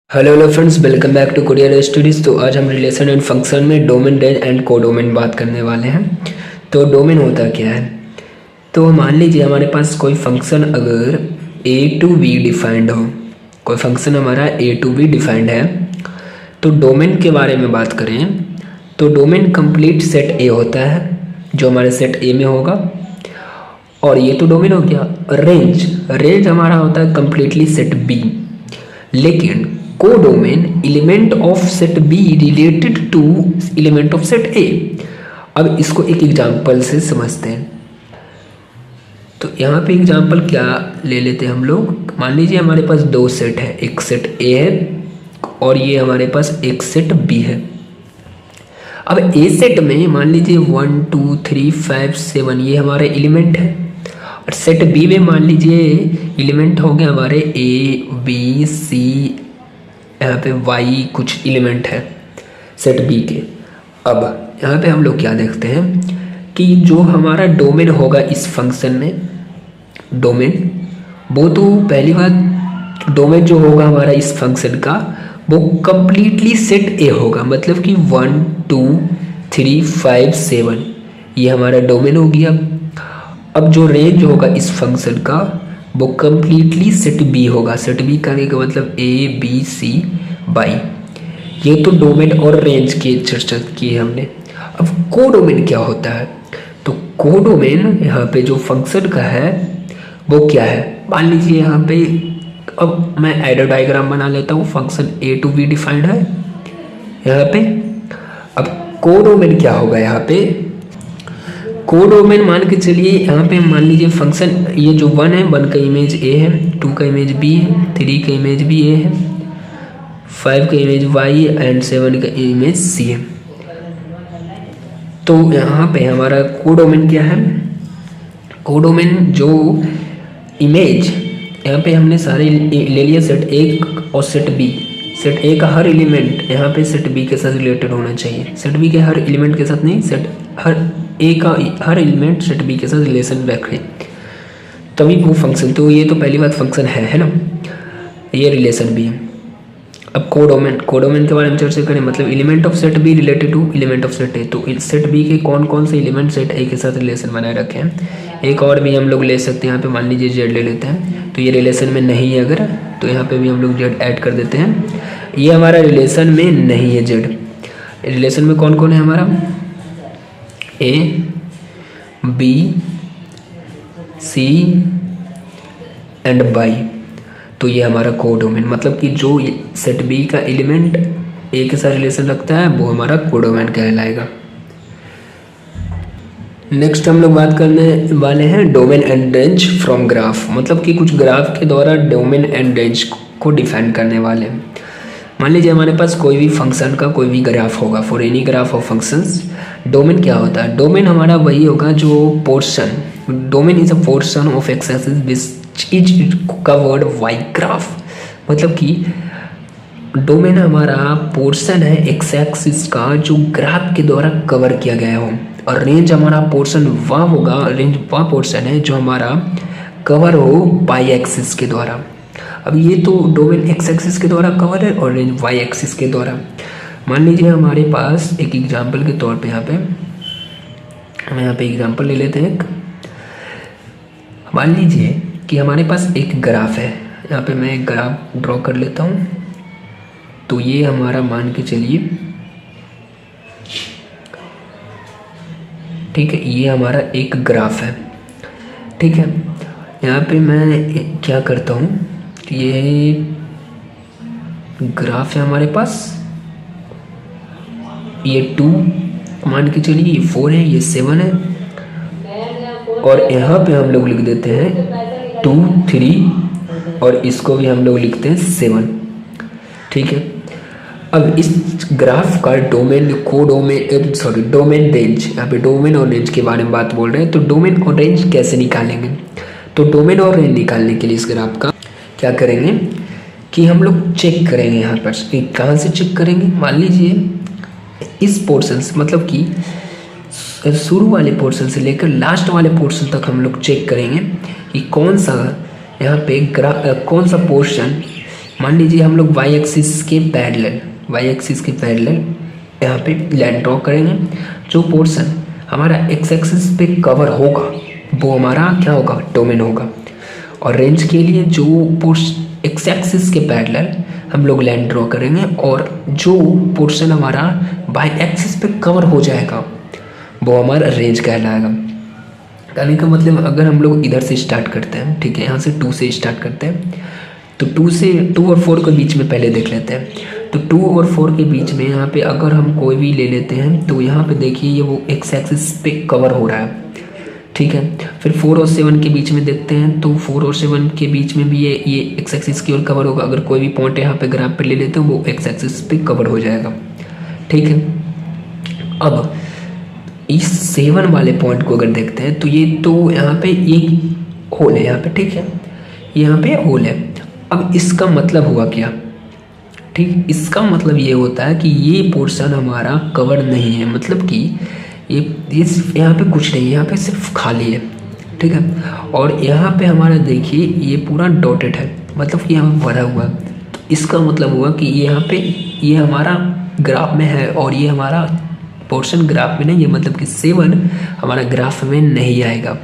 Hello friends, welcome back to Courier Studies. तो आज हम रिलेशन एंड फंक्शन में डोमेन, रेंज एंड कोडोमेन बात करने वाले हैं। तो डोमेन होता क्या है? तो मान लीजिए हमारे पास कोई फंक्शन अगर ए टू बी डिफाइंड हो, कोई फंक्शन हमारा ए टू बी डिफाइंड है, तो डोमेन के बारे में बात करें तो डोमेन कंप्लीट सेट ए होता है जो हमारे सेट ए में होगा। और ये तो डोमेन हो गया। रेंज हमारा होता है कंप्लीटली सेट बी, लेकिन codomain element of set B related to element of set A. अब इसको एक एग्जांपल से समझते हैं। तो यहाँ पे एग्जांपल क्या ले लेते हैं हम लोग। मान लीजिए हमारे पास दो सेट है, एक सेट ए है और ये हमारे पास एक सेट बी है। अब ए सेट में मान लीजिए 1 2 3 5 7 ये हमारे एलिमेंट है, और सेट बी में मान लीजिए एलिमेंट हो गए हमारे ए बी सी, यहाँ पे वाई कुछ एलिमेंट है सेट बी के। अब यहाँ पे हम लोग क्या देखते हैं कि जो हमारा डोमेन होगा इस फंक्शन में, डोमेन वो तो पहली बात डोमेन जो होगा हमारा इस फंक्शन का वो कंप्लीटली सेट ए होगा, मतलब कि 1 2 3 5 7 ये हमारा डोमेन हो गया। अब जो रेंज होगा इस फंक्शन का वो कंप्लीटली सेट बी होगा। सेट बी का मतलब ए बी सी बाई। ये तो डोमेन और रेंज की चर्चा की है हमने। अब कोडोमेन क्या होता है? तो कोडोमेन यहाँ पे जो फंक्शन का है वो क्या है? मान लीजिए यहाँ पे अब मैं एडर डायग्राम बना लेता हूँ। Function A to B defined है यहाँ पे। अब कोडोमेन क्या होगा यहाँ पे? कोडोमेन मान के चलिए यहाँ पे मान लीजिए फंक्शन ये जो 1 है, 1 का इमेज ए है, 2 का इमेज बी है, 3 का इमेज भी ए है, 5 का इमेज वाई एंड 7 का इमेज सी है। तो यहाँ पे हमारा कोडोमेन क्या है? कोडोमेन जो इमेज यहाँ पे हमने सारे ले लिया सेट ए और सेट बी। सेट ए का हर एलिमेंट यहाँ पे सेट बी के साथ रिलेटेड होना चाहिए। सेट बी के हर एलिमेंट के साथ नहीं, सेट हर ए का हर एलिमेंट सेट बी के साथ रिलेशन रखे तभी वो फंक्शन। तो ये तो पहली बात फंक्शन है ना, ये रिलेशन भी है। अब कोडोमेन के बारे में चर्चा करें, मतलब element of set B related to element of set A. तो सेट बी के कौन कौन से एलिमेंट सेट ए के साथ रिलेशन बनाए रखे हैं। एक और भी हम लोग ले सकते हैं, यहाँ पे मान लीजिए जेड ले लेते हैं, तो ये रिलेशन में नहीं है अगर, तो यहाँ पे भी हम लोग जेड ऐड कर देते हैं। ये हमारा रिलेशन में नहीं है जेड। रिलेशन में कौन कौन है हमारा? A B C and by. तो ये हमारा कोडोमेन, मतलब कि जो सेट बी का एलिमेंट ए के साथ रिलेशन रखता है वो हमारा कोडोमेन कहलाएगा। नेक्स्ट हम लोग बात करने वाले हैं domain and range from graph, मतलब कि कुछ ग्राफ के द्वारा डोमेन एंड रेंज को डिफाइन करने वाले हैं। मान लीजिए हमारे पास कोई भी फंक्शन का कोई भी ग्राफ होगा, for any graph of functions. Domain क्या होता है? डोमेन हमारा वही होगा जो portion, domain is a portion of x axis which is covered by graph. मतलब कि डोमेन हमारा पोर्शन है एक्स एक्सिस का जो ग्राफ के द्वारा कवर किया गया हो, और रेंज हमारा पोर्शन वह होगा, रेंज वह पोर्शन है जो हमारा कवर हो बाई एक्सिस के द्वारा। अब ये तो डोमेन एक्स एक्सिस के द्वारा कवर है और रेंज वाई एक्सिस के द्वारा। मान लीजिए हमारे पास एक एग्जांपल के तौर पे यहाँ पे हम यहाँ पे एग्जांपल ले लेते हैं। मान लीजिए कि हमारे पास एक ग्राफ है, यहाँ पे मैं एक ग्राफ ड्रॉ कर लेता हूँ। तो ये हमारा मान के चलिए, ठीक है, ये हमारा एक ग्राफ है, ठीक है। यहाँ पे मैं क्या करता हूँ, ये ग्राफ है हमारे पास, ये 2 मान के चलिए, ये 4 है, ये 7 है, और यहाँ पे हम लोग लिख देते हैं 2 3 और इसको भी हम लोग लिखते हैं 7, ठीक है। अब इस ग्राफ का डोमेन डोमेन रेंज, यहाँ पे डोमेन और रेंज के बारे में बात बोल रहे हैं। तो डोमेन और रेंज कैसे निकालेंगे? तो डोमेन और रेंज निकालने के लिए इस ग्राफ का क्या करेंगे कि हम लोग चेक करेंगे यहाँ पर। कहाँ से चेक करेंगे? मान लीजिए इस पोर्शन से, मतलब कि शुरू वाले पोर्शन से लेकर लास्ट वाले पोर्शन तक हम लोग चेक करेंगे कि कौन सा यहाँ पे कौन सा पोर्शन मान लीजिए हम लोग वाई एक्सिस के पैरेलल यहाँ पे लाइन ड्रॉ करेंगे। जो पोर्शन हमारा एक्स एक्सिस पे कवर होगा वो हमारा क्या होगा, डोमेन होगा। और रेंज के लिए जो पोर्शन एक्स एक्सिस के पैरेलल हम लोग लाइन ड्रॉ करेंगे और जो पोर्शन हमारा वाई एक्सिस पे कवर हो जाएगा वो हमारा रेंज कहलाएगा। कहने का मतलब अगर हम लोग इधर से स्टार्ट करते हैं, ठीक है, यहाँ से 2 से स्टार्ट करते हैं, तो 2 और 4 के बीच में पहले देख लेते हैं। तो 2 और 4 के बीच में यहाँ पे अगर हम कोई भी ले लेते हैं तो यहाँ पे देखिए ये वो एक्स एक्सिस पे कवर हो रहा है, ठीक है। फिर 4 और 7 के बीच में देखते हैं तो 4 और 7 के बीच में भी ये एक्स एक्सिस की ओर कवर होगा। अगर कोई भी पॉइंट यहाँ पे ग्राफ पे ले लेते हैं वो एक्स एक्सिस पे कवर हो जाएगा, ठीक है। अब इस 7 वाले पॉइंट को अगर देखते हैं तो ये तो यहाँ पे एक होल है यहाँ पे, ठीक है, यहाँ पे होल है। अब इसका मतलब हुआ क्या, ठीक, इसका मतलब ये होता है कि ये पोर्शन हमारा कवर नहीं है, मतलब कि ये यहाँ पे कुछ नहीं है, यहाँ पे सिर्फ खाली है, ठीक है। और यहाँ पे हमारा देखिए ये पूरा डॉटेड है, मतलब कि यहाँ पे भरा हुआ है। तो इसका मतलब हुआ कि यहाँ पे ये हमारा ग्राफ में है और ये हमारा पोर्शन ग्राफ में नहीं है, मतलब कि 7 हमारा ग्राफ में नहीं आएगा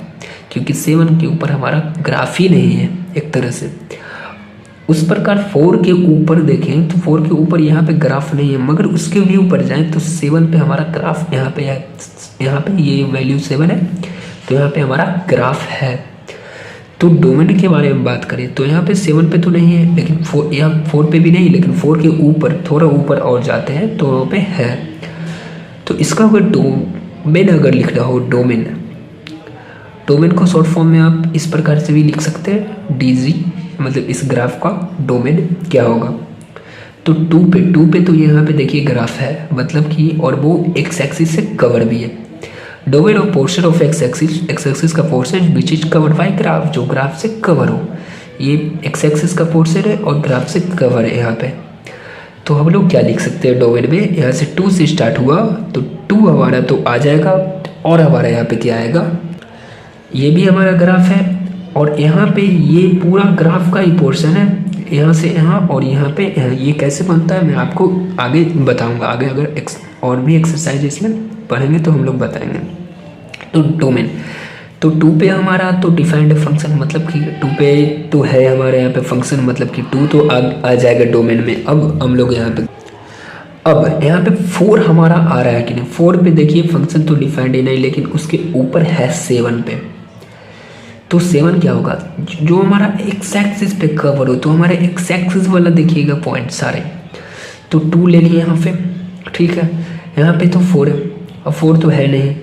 क्योंकि 7 के ऊपर हमारा ग्राफ ही नहीं है एक तरह से। उस प्रकार 4 के ऊपर देखें तो 4 के ऊपर यहाँ पे ग्राफ नहीं है, मगर उसके भी ऊपर जाएं तो 7 पे हमारा ग्राफ यहाँ पे है, यहाँ पे ये वैल्यू 7 है तो यहाँ पे हमारा ग्राफ है। तो डोमेन के बारे में बात करें तो यहाँ पे 7 पे तो नहीं है, लेकिन 4 पे भी नहीं, लेकिन 4 के ऊपर थोड़ा ऊपर और जाते हैं तो वहाँ पे है। तो इसका अगर डोमेन अगर लिखना हो, डोमेन को शॉर्ट फॉर्म में आप इस प्रकार से भी लिख सकते हैं, DG, मतलब इस ग्राफ का डोमेन क्या होगा। तो 2 पे तो यहाँ पे देखिए ग्राफ है, मतलब कि और वो एक्स एक्सिस से कवर भी है। Domain of portion of x axis का portion which is covered by graph, जो ग्राफ से कवर हो। ये एक्स एक्सिस का पोर्शन है और ग्राफ से कवर है यहाँ पे। तो हम लोग क्या लिख सकते हैं डोमेन में, यहाँ से 2 से स्टार्ट हुआ तो 2 हमारा तो आ जाएगा और हमारा यहाँ पे क्या आएगा, ये भी हमारा ग्राफ है और यहाँ पे ये पूरा ग्राफ का ही पोर्शन है, यहाँ से यहाँ और यहाँ पे ये कैसे बनता है मैं आपको आगे बताऊंगा। आगे अगर और भी एक्सरसाइज इसमें पढ़ेंगे तो हम लोग बताएंगे। तो डोमेन, तो 2 पे हमारा तो डिफाइंड फंक्शन, मतलब कि 2 पे तो है हमारे यहाँ पे फंक्शन, मतलब कि 2 तो आ जाएगा डोमेन में। अब हम लोग यहाँ पे 4 हमारा आ रहा है कि नहीं। 4 पे देखिए फंक्शन तो डिफाइंड ही नहीं, लेकिन उसके ऊपर है 7 पे। तो 7 क्या होगा, जो हमारा एक्स एक्सिस पे कवर हो, तो हमारे एक्स एक्सिस वाला देखिएगा पॉइंट सारे। तो 2 ले लिए यहाँ पे, ठीक है। यहाँ पे तो 4 है और 4 तो है नहीं।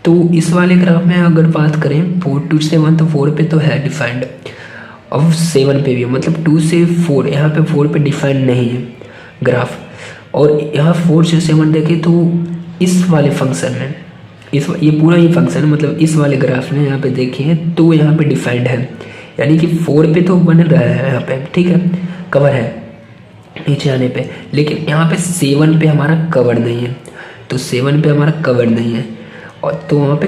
तो इस वाले ग्राफ में अगर बात करें 4 to 7 तो 4 पे तो है डिफाइंड, अब 7 पे भी, मतलब 2 से 4, यहाँ पे 4 पे डिफाइंड नहीं है ग्राफ। और यहाँ 4 से 7 देखें तो इस वाले फंक्शन में ये पूरा ही फंक्शन है, मतलब इस वाले ग्राफ में यहाँ पे देखिए तो यहाँ पे डिफाइंड है, यानी कि 4 पे तो बन रहा है यहाँ पे, ठीक है, कवर है नीचे आने पे। लेकिन यहाँ पे 7 पे हमारा कवर नहीं है, तो 7 पे हमारा कवर नहीं है और तो वहाँ पे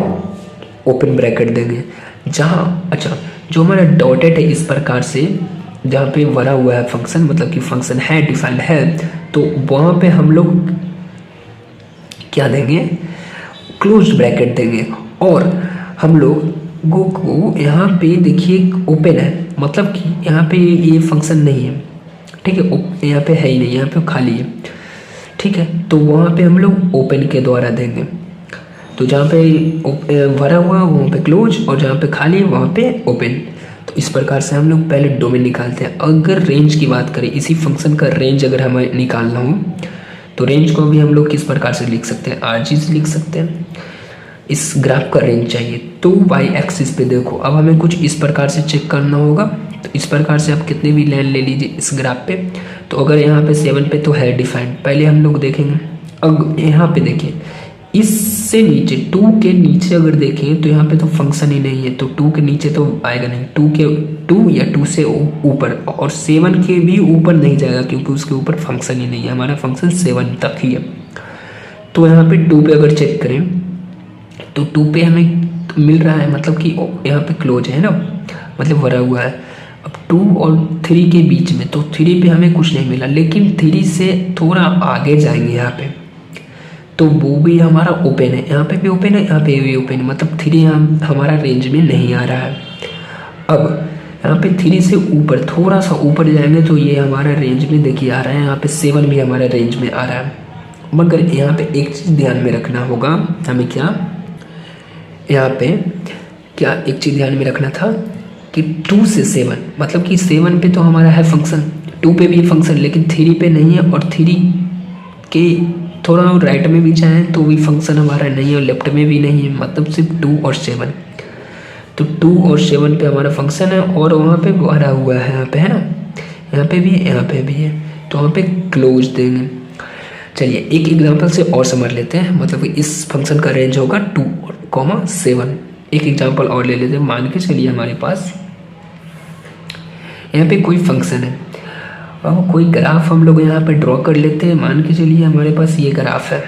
ओपन ब्रैकेट देंगे जहाँ, अच्छा, जो हमारा डॉटेड है इस प्रकार से जहाँ पे भरा हुआ है फंक्शन, मतलब कि फंक्शन है डिफाइंड है, तो वहाँ पे हम लोग क्या देंगे, क्लोज ब्रैकेट देंगे। और हम लोग को यहाँ पे देखिए ओपन है, मतलब कि यहाँ पे ये फंक्शन नहीं है, ठीक है, यहाँ पे है ही नहीं, यहाँ पे खाली है, ठीक है। तो वहाँ पे हम लोग ओपन के द्वारा देंगे। तो जहाँ पे भरा हुआ वहाँ पे क्लोज और जहाँ पे खाली है वहाँ पे ओपन। तो इस प्रकार से हम लोग पहले डोमेन निकालते हैं। अगर रेंज की बात करें, इसी फंक्शन का रेंज अगर हमें निकालना हो तो रेंज को भी हम लोग किस प्रकार से लिख सकते हैं, RG से लिख सकते हैं। इस ग्राफ का रेंज चाहिए तो वाई एक्सिस पे देखो, अब हमें कुछ इस प्रकार से चेक करना होगा। तो इस प्रकार से आप कितने भी लाइन ले लीजिए इस ग्राफ पे। तो अगर यहाँ पे 7 पे तो है डिफाइंड, पहले हम लोग देखेंगे। अब यहाँ पे देखिए इससे नीचे 2 के नीचे अगर देखें तो यहाँ पे तो फंक्शन ही नहीं है, तो 2 के नीचे तो आएगा नहीं, 2 या 2 से ऊपर, और 7 के भी ऊपर नहीं जाएगा क्योंकि उसके ऊपर फंक्शन ही नहीं है, हमारा फंक्शन 7 तक ही है। तो यहाँ पे 2 पे अगर चेक करें तो 2 पे हमें मिल रहा है, मतलब कि यहाँ पे क्लोज है ना, मतलब भरा हुआ है। अब 2 और 3 के बीच में, तो 3 पे हमें कुछ नहीं मिला, लेकिन 3 से थोड़ा आगे जाएंगे यहाँ पे तो वो भी हमारा ओपन है, यहाँ पे भी ओपन है, यहाँ पे भी ओपन है, मतलब 3 हमारा रेंज में नहीं आ रहा है। अब यहाँ पे 3 से ऊपर थोड़ा सा ऊपर जाएंगे तो ये हमारा रेंज में देखिए आ रहा है, यहाँ पे 7 भी हमारा रेंज में आ रहा है। मगर यहाँ पे एक चीज़ ध्यान में रखना होगा हमें, क्या यहाँ पे क्या एक चीज़ ध्यान में रखना था कि 2 से 7, मतलब कि 7 पे तो हमारा है फंक्शन, 2 पे भी फंक्शन, लेकिन 3 पे नहीं है, और 3 के थोड़ा राइट में भी जाएँ तो भी फंक्शन हमारा नहीं है, और लेफ्ट में भी नहीं है, मतलब सिर्फ 2 और 7। तो 2 और 7 पे हमारा फंक्शन है, और वहाँ पे भरा हुआ है, यहाँ पे है ना, यहाँ पे भी है, यहाँ पे भी है, तो वहाँ पे क्लोज देंगे। चलिए एक एग्जांपल से और समझ लेते हैं, मतलब इस फंक्शन का रेंज होगा 2, 7। एक एग्जांपल और ले लेते हैं। मान के चलिए हमारे पास यहाँ पे कोई फंक्शन है, और कोई ग्राफ हम लोग यहाँ पे ड्रॉ कर लेते हैं। मान के चलिए हमारे पास ये ग्राफ है,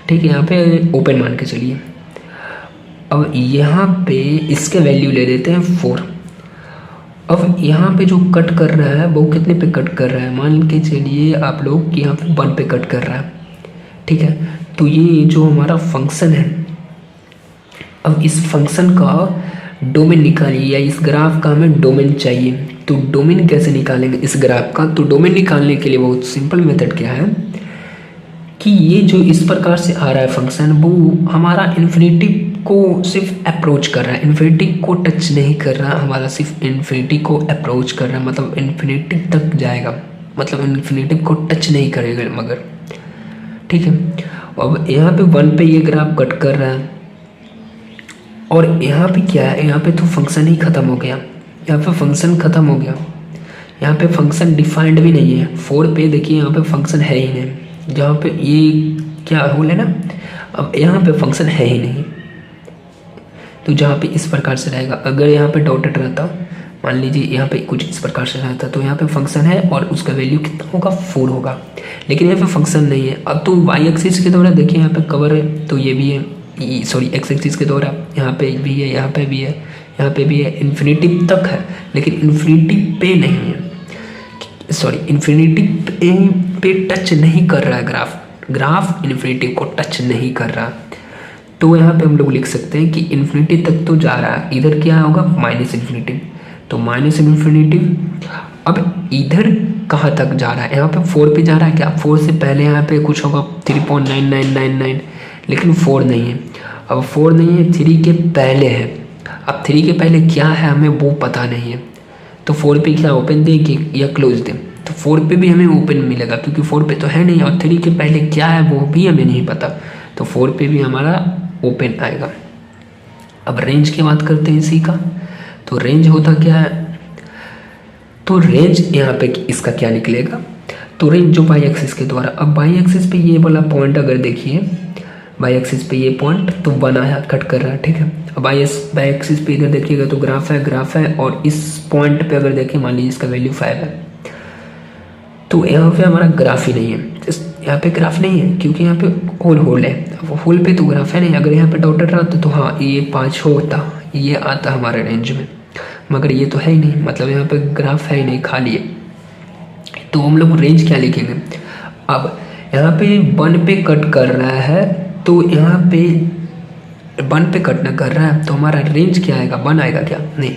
ठीक है, यहाँ पे ओपन मान के चलिए। अब यहाँ पे इसके वैल्यू ले देते हैं 4। अब यहाँ पे जो कट कर रहा है वो कितने पे कट कर रहा है, मान के चलिए आप लोग कि यहाँ पे 1 पे कट कर रहा है, ठीक है। तो ये जो हमारा फंक्शन है, अब इस फंक्शन का डोमेन निकालिए, या इस ग्राफ का हमें डोमेन चाहिए। तो डोमेन कैसे निकालेंगे इस ग्राफ का, तो डोमेन निकालने के लिए बहुत सिंपल मेथड क्या है कि ये जो इस प्रकार से आ रहा है फंक्शन, वो हमारा इन्फिनिटी को सिर्फ अप्रोच कर रहा है, इन्फिनिटी को टच नहीं कर रहा, हमारा सिर्फ इन्फिनिटी को अप्रोच कर रहा है, मतलब इन्फिनिटी तक जाएगा, मतलब इन्फिनिटी को टच नहीं करेगा मगर, ठीक है। अब यहाँ पे 1 पे ये ग्राफ कट कर रहा है, और यहाँ पे क्या है, यहाँ पे तो फंक्शन ही ख़त्म हो गया, यहाँ पे फंक्शन ख़त्म हो गया, यहाँ पे फंक्शन डिफाइंड भी नहीं है। 4 पे देखिए यहाँ पे फंक्शन है ही नहीं, जहाँ पे ये क्या होल है ना, अब यहाँ पे फंक्शन है ही नहीं, तो जहाँ पे इस प्रकार से रहेगा। अगर यहाँ पे डॉटेड रहता, मान लीजिए यहाँ पे कुछ इस प्रकार से रहता, तो यहाँ पे फंक्शन है और उसका वैल्यू कितना होगा, 4 होगा, लेकिन यहाँ पे फंक्शन नहीं है। अब तो वाई एक्सिस के द्वारा देखिए यहाँ पे कवर है, तो ये भी है, सॉरी एक्स एक्सिस के द्वारा यहाँ पे भी है, यहाँ पे भी है, यहाँ पे भी है, इन्फिनिटी तक है, लेकिन इन्फिनिटी पे नहीं है, सॉरी इन्फिनिटी पे टच नहीं कर रहा है ग्राफ इन्फिनिटी को टच नहीं कर रहा। तो यहाँ पे हम लोग लिख सकते हैं कि इन्फिनिटी तक तो जा रहा है, इधर क्या होगा -इन्फिनिटी, तो -इन्फिनिटी। अब इधर कहाँ तक जा रहा है, यहाँ पे 4 पे जा रहा है क्या, 4 से पहले यहाँ पे कुछ होगा 3.9999, लेकिन 4 नहीं है। अब 4 नहीं है, 3 के पहले है। अब 3 के पहले क्या है हमें वो पता नहीं है, तो 4 पे क्या ओपन दें या क्लोज दें, तो 4 पे भी हमें ओपन मिलेगा क्योंकि 4 पे तो है नहीं, और 3 के पहले क्या है वो भी हमें नहीं पता, तो 4 पे भी हमारा ओपन आएगा। अब रेंज की बात करते हैं इसी का, तो रेंज होता क्या है, तो रेंज यहाँ पे इसका क्या निकलेगा, तो रेंज जो वाई एक्सिस के द्वारा, अब वाई एक्सिस पे ये वाला पॉइंट अगर देखिए, वाई एक्सिस पे ये पॉइंट तो 1 आया, कट कर रहा है, ठीक है। अब वाई एक्सिस पे इधर देखिएगा तो ग्राफ है, और इस पॉइंट पे अगर देखें, मान लीजिए इसका वैल्यू 5 है, तो यहाँ पे हमारा ग्राफ ही नहीं है, यहाँ पे ग्राफ नहीं है क्योंकि यहाँ पे होल है, अब होल पे तो ग्राफ है नहीं। अगर यहाँ पे डॉटेड रहता तो हाँ ये 5 होता, ये आता हमारे रेंज में, मगर ये तो है ही नहीं, मतलब यहाँ पे ग्राफ है ही नहीं, खाली है। तो हम लोग रेंज क्या लिखेंगे, अब यहाँ पे 1 पे कट कर रहा है, तो यहाँ पे 1 पे कट न कर रहा है, तो हमारा रेंज क्या आएगा, 1 आएगा क्या, नहीं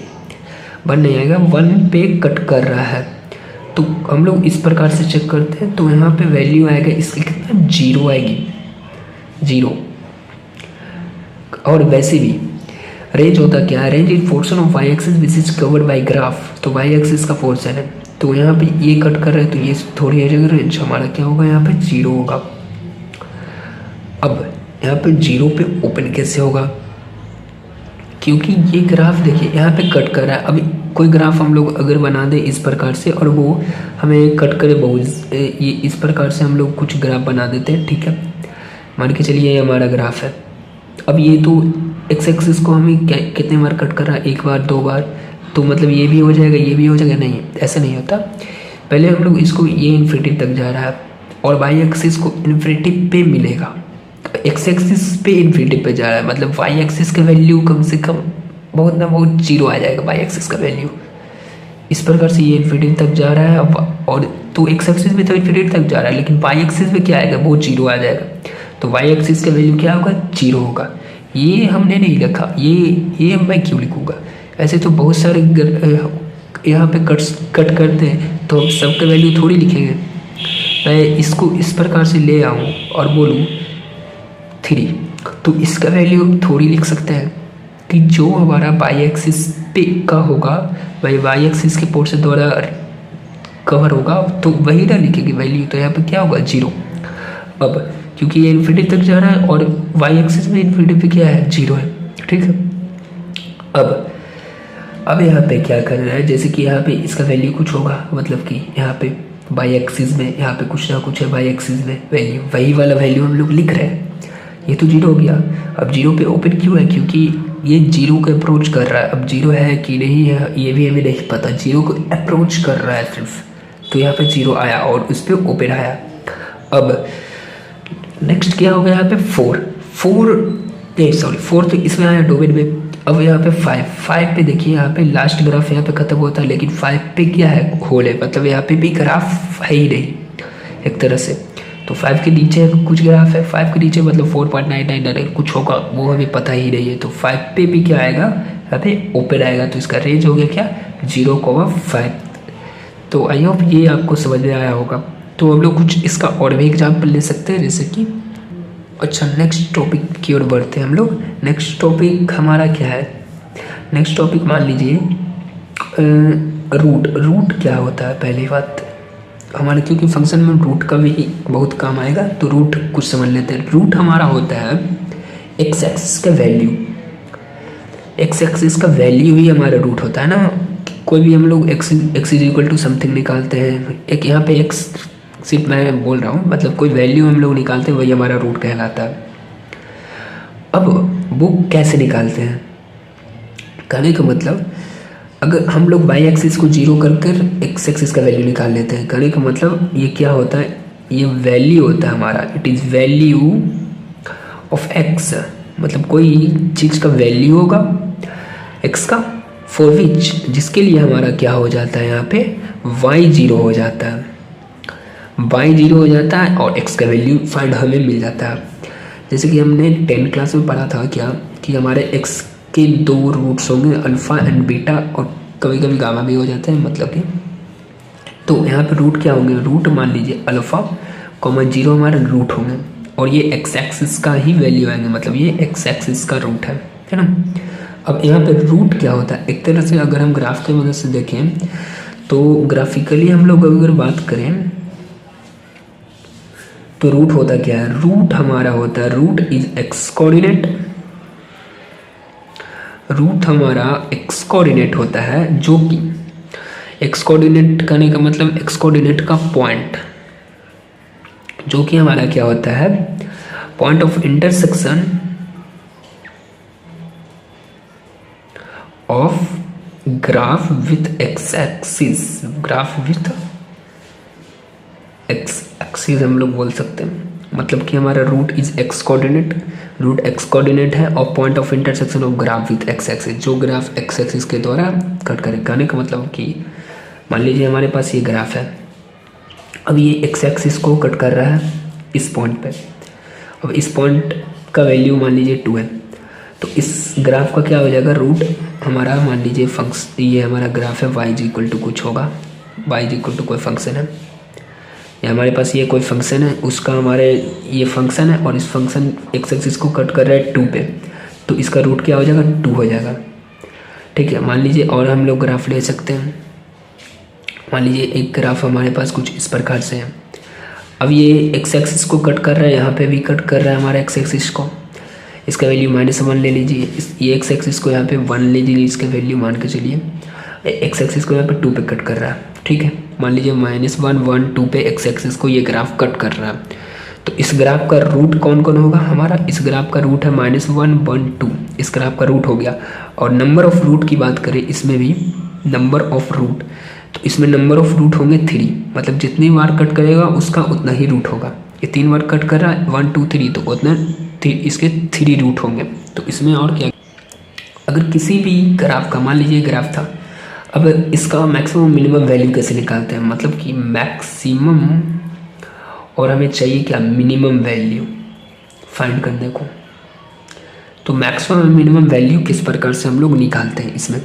1 नहीं आएगा, 1 पे कट कर रहा है। तो हम लोग इस प्रकार से चेक करते हैं, तो यहाँ पे वैल्यू आएगा इसकी कितना, 0 आएगी, 0। और वैसे भी रेंज होता क्या है, range is portion of Y axis which is covered by graph, तो वाई एक्सिस का पोर्शन है, तो यहाँ पे ये कट कर रहे हैं तो ये थोड़ी है जगह, रेंज हमारा क्या होगा, यहाँ पे 0 होगा। अब यहाँ पे 0 पे ओपन कैसे होगा, क्योंकि ये ग्राफ देखिए यहाँ पे कट कर रहा है। अभी कोई ग्राफ हम लोग अगर बना दें इस प्रकार से, और वो हमें कट करे बहुत, ये इस प्रकार से हम लोग कुछ ग्राफ बना देते हैं, ठीक है। मान के चलिए ये हमारा ग्राफ है, अब ये तो एक्स एक्सिस को हमें कितने बार कट कर रहा है, 1 बार 2 बार, तो मतलब ये भी हो जाएगा, ये भी हो जाएगा, नहीं ऐसा नहीं होता। पहले हम लोग इसको, ये इन्फिनिटी तक जा रहा है और वाई एक्सिस को इन्फिनिटी पे मिलेगा, एक्स एक्सिस पे इन्फिनिटी पे जा रहा है, मतलब वाई एक्सिस का वैल्यू कम से कम बहुत ना बहुत 0 आ जाएगा वाई एक्सिस का वैल्यू, इस प्रकार से ये इन्फिनिटी तक जा रहा है। और तो एक्स एक्सिस में तो इन्फिनिटी तक जा रहा है, लेकिन वाई एक्सिस में क्या आएगा, वो जीरो आ जाएगा। तो वाई एक्सिस का वैल्यू क्या होगा, जीरो होगा। ये हमने नहीं लिखा, ये मैं क्यों लिखूँगा, ऐसे तो बहुत सारे यहाँ पे कट करते हैं, तो हम सबका वैल्यू थोड़ी लिखेंगे। मैं इसको इस प्रकार से ले आऊँ और बोलूँ 3, तो इसका वैल्यू थोड़ी लिख सकते हैं कि जो हमारा वाई एक्सिस पे का होगा, वही वाई एक्सिस के पोर्शन द्वारा कवर होगा, तो वही ना लिखेंगे वैल्यू। तो यहाँ पे क्या होगा, 0। अब क्योंकि ये इन्फिनिटी तक जा रहा है और वाई एक्सिस में इन्फिनिटी पे क्या है, 0 है, ठीक है। अब यहाँ पे क्या करना है, जैसे कि यहाँ पे इसका वैल्यू कुछ होगा, मतलब कि यहाँ पे वाई एक्सिस में यहाँ पे कुछ ना कुछ है, वाई एक्सिस में वैल्यू, वही वाला वैल्यू हम लोग लिख रहे हैं। ये तो 0 हो गया। अब 0 पे ओपन क्यों है, क्योंकि ये 0 को अप्रोच कर रहा है। अब 0 है कि नहीं है ये भी हमें नहीं पता, 0 को अप्रोच कर रहा है सिर्फ, तो यहाँ पे 0 आया और उस पर ओपन आया। अब नेक्स्ट क्या होगा, यहाँ पे 4 तो इसमें आया डोमेन में। अब यहाँ पे 5 पे देखिए, यहाँ पे लास्ट ग्राफ यहाँ पे खत्म होता है, लेकिन 5 पे क्या है, होल है, मतलब यहाँ पे भी ग्राफ है ही नहीं एक तरह से। तो 5 के नीचे कुछ ग्राफ है, 5 के नीचे मतलब 4.99 कुछ होगा, वो हमें पता ही नहीं है। तो 5 पे भी क्या आएगा, यहाँ पे ओपन आएगा, तो इसका रेंज हो गया क्या, 0,5। तो आई होप ये आपको समझ में आया होगा। तो हम लोग कुछ इसका और भी एग्जाम्पल ले सकते हैं, जैसे कि अच्छा नेक्स्ट टॉपिक की ओर बढ़ते हैं हम लोग। नेक्स्ट टॉपिक हमारा क्या है, नेक्स्ट टॉपिक मान लीजिए रूट क्या होता है। पहली बात हमारे, क्योंकि फंक्शन में रूट का भी बहुत काम आएगा, तो रूट कुछ समझ लेते हैं। रूट हमारा होता है एक्स एक्सिस का वैल्यू, एक्स एक्सिस का वैल्यू ही हमारा रूट होता है ना। कोई भी हम लोग X is equal to something निकालते हैं, एक यहाँ पे एक्स सिर्फ मैं बोल रहा हूँ, मतलब कोई वैल्यू हम लोग निकालते हैं, वही हमारा रूट कहलाता है। अब वो कैसे निकालते हैं, कहने का मतलब अगर हम लोग वाई एक्सिस को 0 कर एक्स एक्सिस का वैल्यू निकाल लेते हैं, कहने का मतलब ये क्या होता है, ये वैल्यू होता है हमारा, it is value of x, मतलब कोई चीज़ का वैल्यू होगा एक्स का, फॉर विच, जिसके लिए हमारा क्या हो जाता है, यहाँ पे वाई 0 हो जाता है, वाई 0 हो जाता है और एक्स का वैल्यू फाइंड हमें मिल जाता है। जैसे कि हमने 10th क्लास में पढ़ा था क्या, कि हमारे एक्स के 2 रूट्स होंगे, अल्फ़ा एंड बीटा, और कभी कभी गामा भी हो जाते हैं, मतलब कि। तो यहाँ पे रूट क्या होंगे, रूट मान लीजिए अल्फ़ा, 0 हमारे रूट होंगे, और ये एक्स एक्सिस का ही वैल्यू आएंगे, मतलब ये एक्स एक्सिस का रूट है ना। अब यहाँ पे रूट क्या होता है, एक तरह से अगर हम ग्राफ की मदद से देखें, तो ग्राफिकली हम लोग अगर बात करें तो रूट होता क्या है, रूट हमारा होता है, root is X coordinate, root हमारा एक्स कोऑर्डिनेट होता है, जो कि एक्स कोऑर्डिनेट करने का मतलब एक्स कोऑर्डिनेट का पॉइंट, जो कि हमारा क्या होता है, point of intersection of graph with X axis, graph with X axis हम लोग बोल सकते हैं, मतलब कि हमारा root is X coordinate, root X coordinate है, और point of intersection of graph with X axis, जो ग्राफ एक्स एक्सिस के द्वारा कट करे। कहने का मतलब कि मान लीजिए हमारे पास ये ग्राफ है, अब ये एक्स एक्सिस को कट कर रहा है इस पॉइंट पे, अब इस पॉइंट का वैल्यू मान लीजिए 2 है, तो इस ग्राफ का क्या हो जाएगा, रूट हमारा मान लीजिए ये हमारा ग्राफ है, वाई इक्वल टू कुछ होगा, वाई इक्वल टू कोई फंक्शन है, या हमारे पास ये कोई फंक्शन है, उसका हमारे ये फंक्शन है, और इस फंक्शन एक्स एक्सिस को कट कर रहा है 2 पे, तो इसका रूट क्या हो जाएगा, 2 हो जाएगा, ठीक है। मान लीजिए और हम लोग ग्राफ ले सकते हैं, मान लीजिए एक ग्राफ हमारे पास कुछ इस प्रकार से है, अब ये एक्स एक्सिस को कट कर रहा है, यहाँ पे भी कट कर रहा है हमारा एक्स एक्सिस को, इसका वैल्यू -1 ले लीजिए, ये एक्स एक्सिस को यहाँ पे 1 ले लीजिए, इसका वैल्यू मान के चलिए, एक्स एक्सिस को यहाँ पे 2 पे कट कर रहा है, ठीक है। मान लीजिए -1 1 2 पे एक्स एक्सिस को ये ग्राफ कट कर रहा है, तो इस ग्राफ का रूट कौन कौन होगा हमारा, इस ग्राफ का रूट है -1 1 2, इस ग्राफ का रूट हो गया। और नंबर ऑफ रूट की बात करें, इसमें भी नंबर ऑफ रूट, तो इसमें नंबर ऑफ रूट होंगे 3, मतलब जितनी बार कट करेगा उसका उतना ही रूट होगा। ये 3 बार कट कर रहा है 1 2 3, तो उतना इसके 3 रूट होंगे। तो इसमें और क्या, अगर किसी भी ग्राफ का मान लीजिए ग्राफ था, अब इसका मैक्सिमम मिनिमम वैल्यू कैसे निकालते हैं, मतलब कि मैक्सिमम और हमें चाहिए क्या, मिनिमम वैल्यू फाइंड करने को। तो मैक्सिमम और मिनिमम वैल्यू किस प्रकार से हम लोग निकालते हैं इसमें,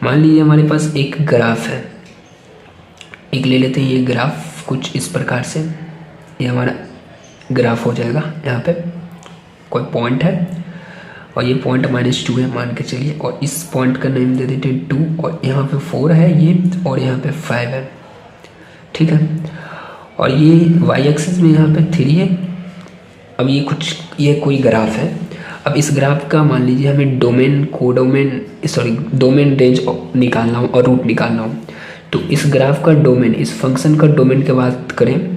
मान लीजिए हमारे पास एक ग्राफ है, एक ले लेते हैं ये ग्राफ कुछ इस प्रकार से, ये हमारा ग्राफ हो जाएगा। यहाँ पे कोई पॉइंट है और ये पॉइंट -2 है मान के चलिए, और इस पॉइंट का नेम दे देते हैं 2, और यहाँ पे 4 है ये, और यहाँ पे 5 है, ठीक है। और ये वाई एक्सिस में यहाँ पे 3 है। अब ये कोई ग्राफ है। अब इस ग्राफ का मान लीजिए हमें डोमेन, कोडोमेन, डोमेन रेंज निकालना हो और रूट निकालना हो। तो इस ग्राफ का डोमेन, इस फंक्शन का डोमेन की बात करें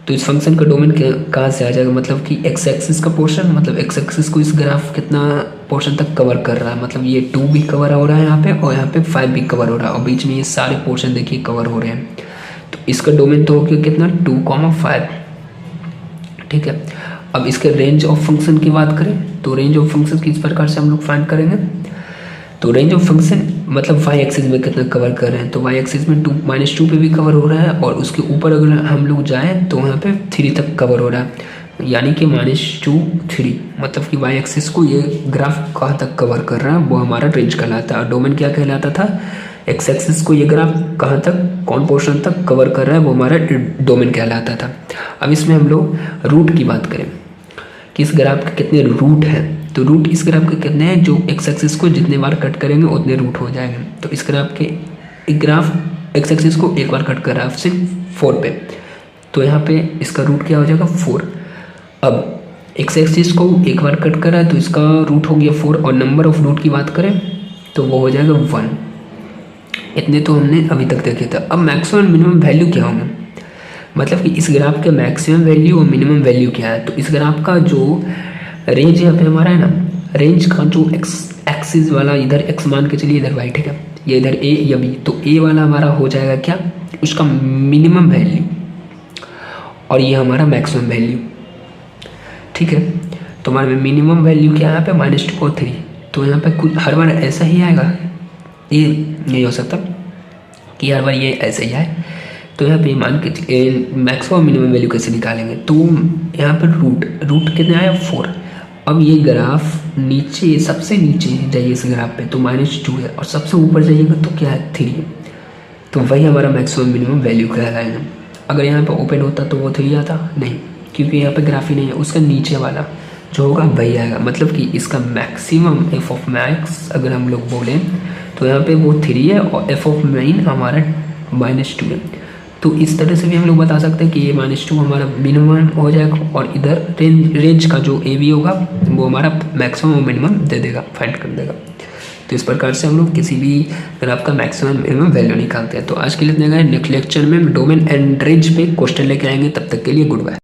तो इस फंक्शन का डोमेन कहाँ से आ जाएगा, मतलब कि एक्स एक्सिस का पोर्शन, मतलब एक्स एक्सिस को इस ग्राफ कितना पोर्शन तक कवर कर रहा है, मतलब ये 2 भी कवर हो रहा है यहाँ पे, और यहाँ पे 5 भी कवर हो रहा है, और बीच में ये सारे पोर्शन देखिए कवर हो रहे हैं। तो इसका डोमेन तो हो गया कितना, 2,5, ठीक है। अब इसके रेंज ऑफ फंक्शन की बात करें तो रेंज ऑफ फंक्शन किस प्रकार से हम लोग फाइंड करेंगे, तो रेंज ऑफ फंक्शन मतलब वाई एक्सिस में कितना कवर कर रहे हैं, तो वाई एक्सिस में -2 पे भी कवर हो रहा है, और उसके ऊपर अगर हम लोग जाएँ तो वहाँ पे 3 तक कवर हो रहा है, यानी कि -2, 3, मतलब कि वाई एक्सिस को ये ग्राफ कहाँ तक कवर कर रहा है वो हमारा रेंज कहलाता है। और डोमेन क्या कहलाता था, एक्स एक्सिस को ये ग्राफ कहाँ तक, कौन पोर्शन तक कवर कर रहा है वो हमारा डोमेन कहलाता था। अब इसमें हम लोग रूट की बात करें कि इस ग्राफ के कितने रूट हैं, तो रूट इस ग्राफ के कितने हैं, जो एक्स एक्सिस को जितने बार कट करेंगे उतने रूट हो जाएंगे। तो इस ग्राफ एक्स एक्सिस को एक बार कट कर रहा है सिर्फ 4 पे, तो यहाँ पे इसका रूट क्या हो जाएगा, 4। अब एक्स एक्सिस को एक बार कट कर रहा है तो इसका रूट हो गया 4, और नंबर ऑफ रूट की बात करें तो वो हो जाएगा 1। इतने तो हमने अभी तक देखे थे। अब मैक्सिमम मिनिमम वैल्यू क्या होंगे, मतलब कि इस ग्राफ के मैक्सिमम वैल्यू और मिनिमम वैल्यू क्या है। तो इस ग्राफ का जो रेंज यहाँ पे हमारा है ना, रेंज का जो एक्स एक्सिस वाला इधर एक्स मान के चलिए, इधर वाई, ठीक है, ये इधर ए या बी, तो ए वाला हमारा हो जाएगा क्या, उसका मिनिमम वैल्यू, और ये हमारा मैक्सिमम वैल्यू, ठीक है। तो हमारे मिनिमम वैल्यू क्या है यहाँ पे, -2 और 3, तो यहाँ पे कुछ हर बार ऐसा ही आएगा, ये नहीं हो सकता कि हर बार ये ऐसे ही आए। तो यहाँ पे मान के मैक्सिमम मिनिमम वैल्यू कैसे निकालेंगे, तो यहाँ पर रूट कितना आया, 4। अब ये ग्राफ नीचे, सबसे नीचे जाइए इस ग्राफ पे तो -2 है, और सबसे ऊपर जाइएगा तो क्या है, 3 है। तो वही हमारा मैक्सिमम मिनिमम वैल्यू कहलाएगा। अगर यहाँ पे ओपन होता तो वो 3 आता नहीं, क्योंकि यहाँ पे ग्राफ ही नहीं है, उसका नीचे वाला जो होगा वही आएगा। मतलब कि इसका मैक्सिमम एफ ऑफ मैक्स अगर हम लोग बोलें तो यहाँ पे वो 3 है, और एफ ऑफ मेन हमारा -2 है। तो इस तरह से भी हम लोग बता सकते हैं कि ये -2 हमारा मिनिमम हो जाएगा, और इधर रेंज का जो ए बी होगा वो हमारा मैक्सिमम और मिनिमम दे देगा, फाइंड कर देगा। तो इस प्रकार से हम लोग किसी भी ग्राफ का मैक्सिमम मिनिमम वैल्यू निकालते हैं। तो आज के लिए इतना, नेक्स्ट लेक्चर में डोमेन एंड रेंज पे क्वेश्चन लेके आएंगे। तब तक के लिए गुड बाय।